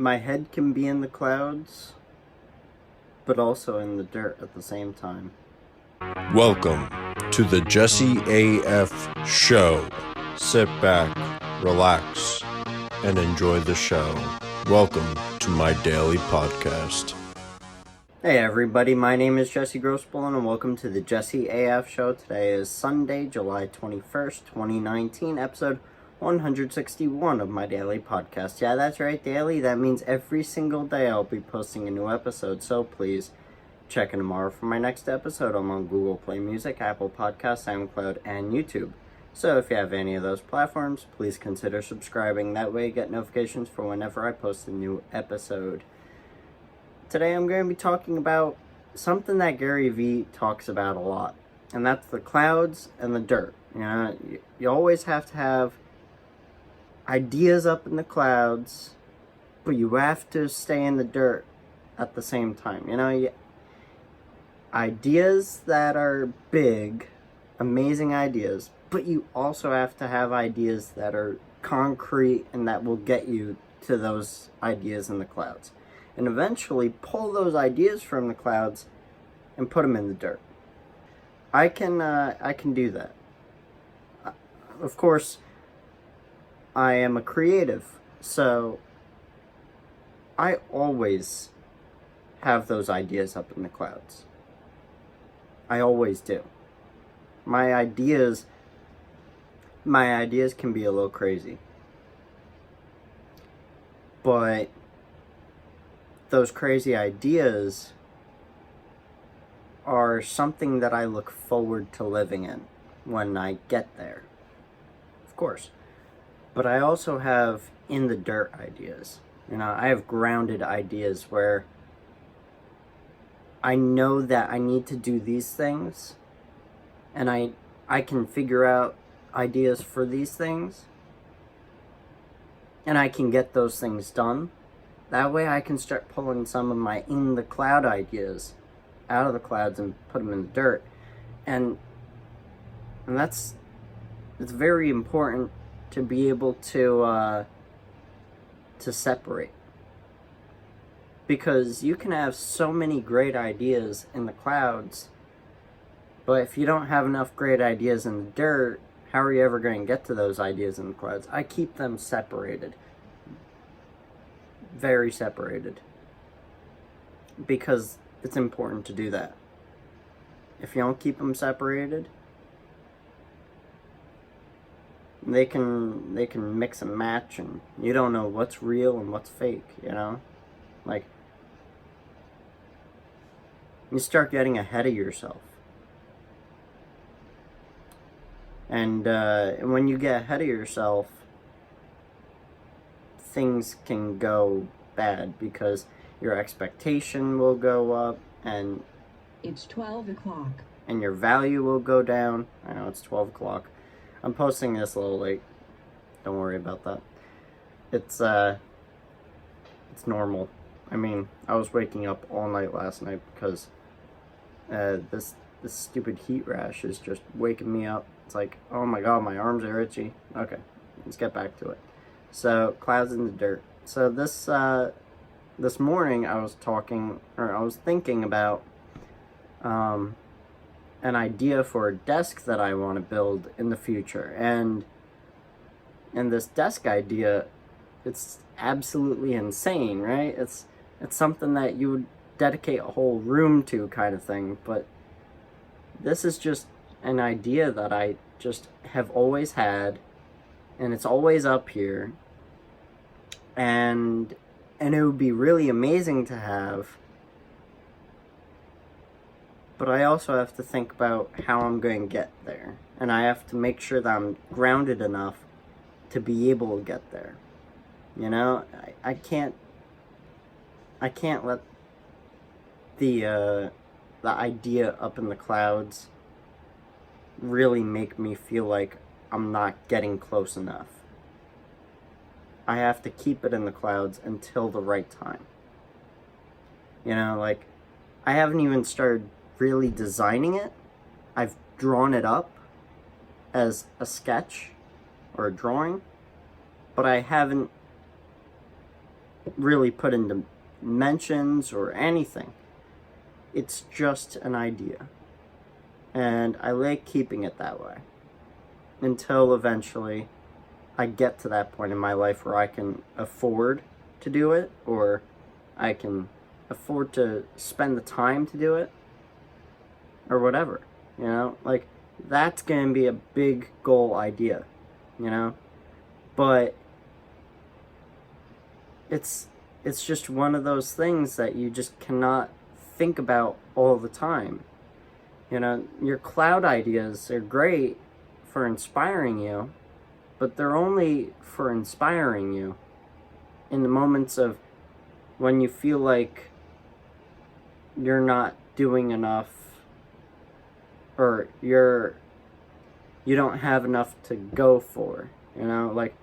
My head can be in the clouds, but also in the dirt at the same time. Welcome to the JesseAF show. Sit back, relax, and enjoy the show. Welcome to my daily podcast. Hey everybody, my name is Jesse Grossbohlin and welcome to the JesseAF show. Today is Sunday, July 21st, 2019, episode 161 of my daily podcast. Yeah, that's right, daily. That means every single day I'll be posting a new episode, so please check in tomorrow for my next episode. I'm on Google Play Music, Apple Podcasts, SoundCloud, and YouTube. So if you have any of those platforms, please consider subscribing. That way you get notifications for whenever I post a new episode. Today I'm going to be talking about something that GaryVee talks about a lot, and that's the clouds and the dirt. You know, you always have to have ideas up in the clouds, but you have to stay in the dirt at the same time. You know, ideas that are big, amazing ideas, but you also have to have ideas that are concrete and that will get you to those ideas in the clouds. And eventually pull those ideas from the clouds and put them in the dirt. I can do that. Of course, I am a creative, so I always have those ideas up in the clouds. I always do. My ideas can be a little crazy, but those crazy ideas are something that I look forward to living in when I get there, of course. But I also have in the dirt ideas. You know, I have grounded ideas where I know that I need to do these things, and I can figure out ideas for these things, and I can get those things done. That way I can start pulling some of my in the cloud ideas out of the clouds and put them in the dirt. And it's very important to be able to separate. Because you can have so many great ideas in the clouds, but if you don't have enough great ideas in the dirt, how are you ever going to get to those ideas in the clouds? I keep them separated. Very separated, because it's important to do that. If you don't keep them separated, they can mix and match, and you don't know what's real and what's fake. You know, like, you start getting ahead of yourself, and when you get ahead of yourself, things can go bad because your expectation will go up, and it's 12 o'clock. And your value will go down. I know it's 12 o'clock. I'm posting this a little late. Don't worry about that. It's normal. I mean, I was waking up all night last night because this stupid heat rash is just waking me up. It's like, oh my god, my arms are itchy. Okay, let's get back to it. So, clouds in the dirt. So this morning I was thinking about an idea for a desk that I want to build in the future. And this desk idea, it's absolutely insane, right? It's something that you would dedicate a whole room to, kind of thing. But this is just an idea that I just have always had, and it's always up here, and it would be really amazing to have, but I also have to think about how I'm going to get there, and I have to make sure that I'm grounded enough to be able to get there. You know, I can't let the idea up in the clouds really make me feel like I'm not getting close enough. I have to keep it in the clouds until the right time. You know, like, I haven't even started really designing it. I've drawn it up as a sketch or a drawing, but I haven't really put into dimensions or anything. It's just an idea. And I like keeping it that way until eventually I get to that point in my life where I can afford to do it, or I can afford to spend the time to do it, or whatever, you know? Like, that's going to be a big goal idea, you know? But it's just one of those things that you just cannot think about all the time. You know, your cloud ideas are great for inspiring you, but they're only for inspiring you in the moments of when you feel like you're not doing enough, or you don't have enough to go for, you know? Like,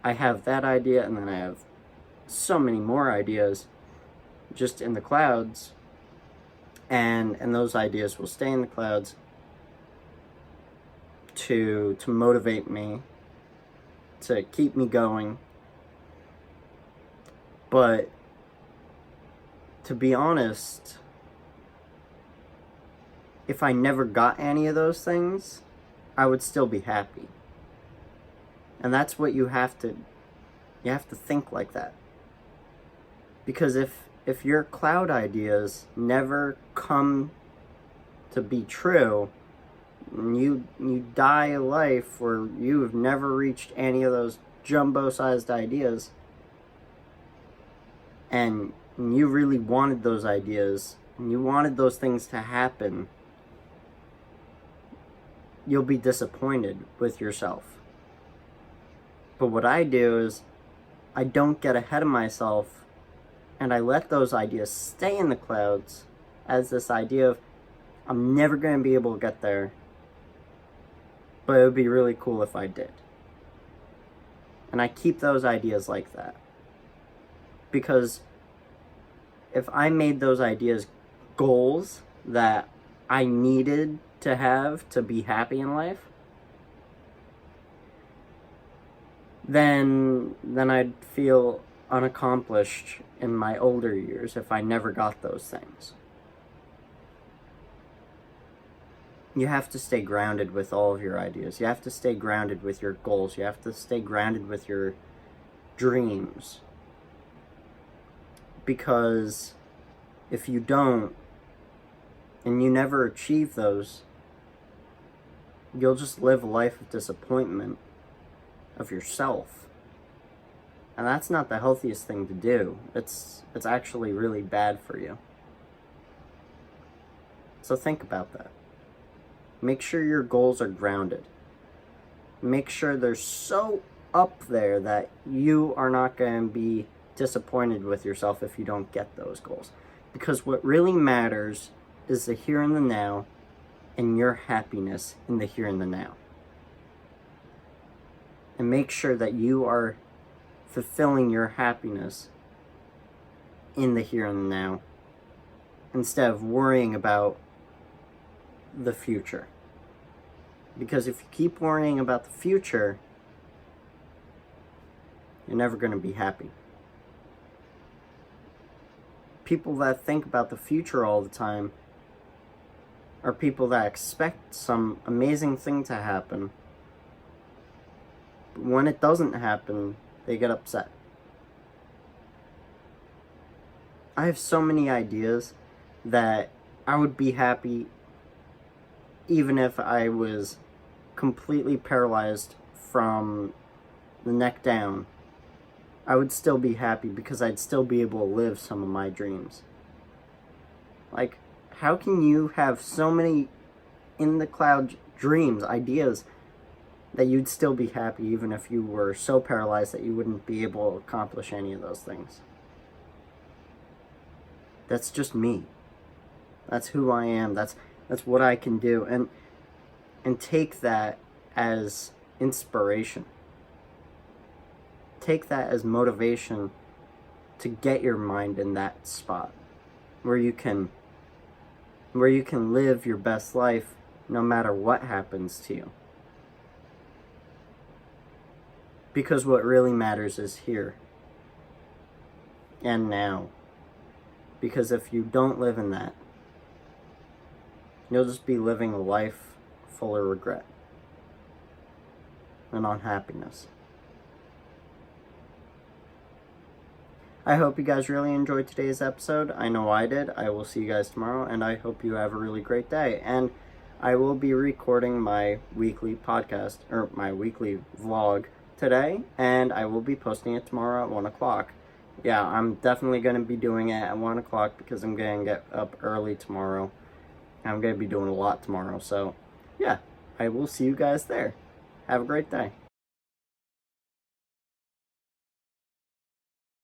I have that idea, and then I have so many more ideas just in the clouds, and those ideas will stay in the clouds to motivate me, to keep me going. But to be honest, if I never got any of those things, I would still be happy. And that's what you have to think like that. Because if your cloud ideas never come to be true, you die a life where you have never reached any of those jumbo-sized ideas, and you really wanted those ideas, and you wanted those things to happen, you'll be disappointed with yourself. But what I do is, I don't get ahead of myself, and I let those ideas stay in the clouds as this idea of, I'm never going to be able to get there, but it would be really cool if I did. And I keep those ideas like that. Because if I made those ideas goals that I needed to have to be happy in life, then I'd feel unaccomplished in my older years if I never got those things. You have to stay grounded with all of your ideas. You have to stay grounded with your goals. You have to stay grounded with your dreams. Because if you don't, and you never achieve those, you'll just live a life of disappointment of yourself. And that's not the healthiest thing to do. It's actually really bad for you. So think about that. Make sure your goals are grounded. Make sure they're so up there that you are not going to be disappointed with yourself if you don't get those goals. Because what really matters is the here and the now, and your happiness in the here and the now. And make sure that you are fulfilling your happiness in the here and the now, instead of worrying about the future. Because if you keep worrying about the future, you're never going to be happy. People that think about the future all the time are people that expect some amazing thing to happen. But when it doesn't happen, they get upset. I have so many ideas that I would be happy even if I was completely paralyzed from the neck down. I would still be happy because I'd still be able to live some of my dreams. Like, how can you have so many in the cloud dreams, ideas, that you'd still be happy even if you were so paralyzed that you wouldn't be able to accomplish any of those things? That's just me. That's who I am. That's what I can do. And take that as inspiration. Take that as motivation to get your mind in that spot where you can live your best life no matter what happens to you. Because what really matters is here. and now. Because if you don't live in that, you'll just be living a life full of regret and unhappiness. I hope you guys really enjoyed today's episode. I know I did. I will see you guys tomorrow, and I hope you have a really great day. And I will be recording my weekly podcast, or my weekly vlog today, and I will be posting it tomorrow at 1 o'clock. Yeah, I'm definitely going to be doing it at 1 o'clock because I'm going to get up early tomorrow. I'm going to be doing a lot tomorrow, so yeah, I will see you guys there. Have a great day.